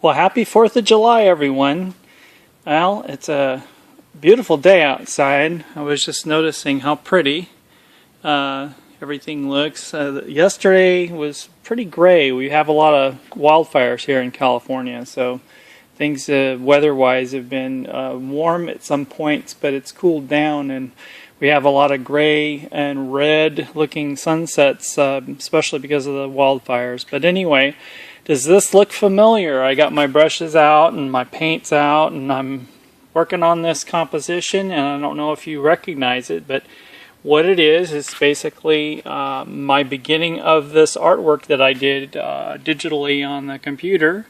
Well, happy 4th of July, everyone. Well, it's a beautiful day outside. I was just noticing how pretty everything looks. Yesterday was pretty gray. We have a lot of wildfires here in California, so things weather-wise have been warm at some points, but it's cooled down, and we have a lot of gray and red looking sunsets, especially because of the wildfires. But anyway, does this look familiar? I got my brushes out and my paints out, and I'm working on this composition, and I don't know if you recognize it, but what it is basically my beginning of this artwork that I did digitally on the computer,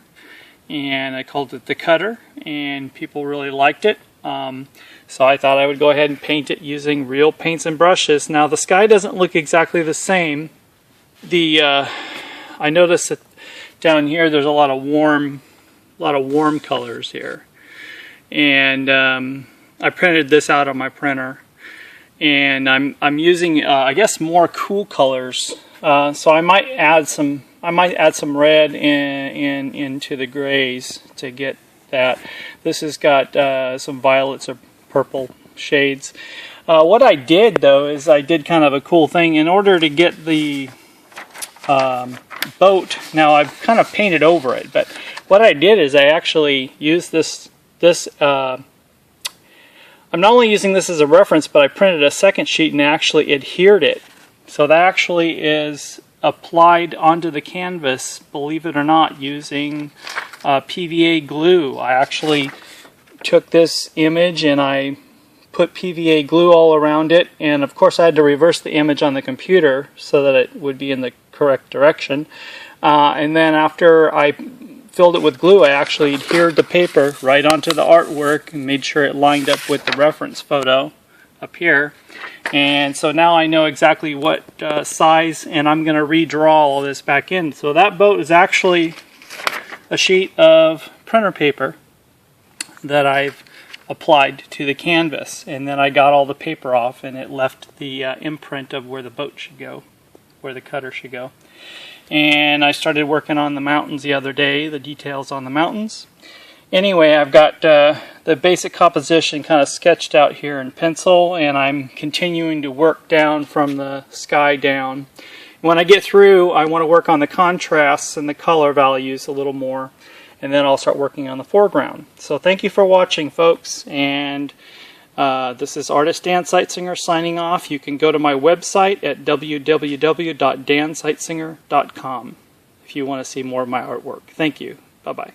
and I called it The Cutter, and people really liked it. So I thought I would go ahead and paint it using real paints and brushes. Now the sky doesn't look exactly the same. I noticed that down here there's a lot of warm colors here, and I printed this out on my printer, and I'm using I guess more cool colors. So I might add some red into the grays to get that. This has got some violets or purple shades. What I did though is I did kind of a cool thing in order to get the boat. Now I've kind of painted over it, but what I did is I actually used this I'm not only using this as a reference, but I printed a second sheet and actually adhered it. So that actually is applied onto the canvas, believe it or not, using PVA glue. I actually took this image and I put PVA glue all around it, and of course I had to reverse the image on the computer so that it would be in the correct direction. And then after I filled it with glue, I actually adhered the paper right onto the artwork and made sure it lined up with the reference photo up here. And so now I know exactly what size, and I'm going to redraw all this back in. So that boat is actually a sheet of printer paper that I've applied to the canvas, and then I got all the paper off, and it left the imprint of where the boat should go, where the cutter should go. And I started working on the mountains the other day, the details on the mountains. Anyway, I've got the basic composition kind of sketched out here in pencil, and I'm continuing to work down from the sky down. When I get through, I want to work on the contrasts and the color values a little more, and then I'll start working on the foreground. So thank you for watching, folks, and this is artist Dan Seitzinger signing off. You can go to my website at www.danseitzinger.com if you want to see more of my artwork. Thank you. Bye-bye.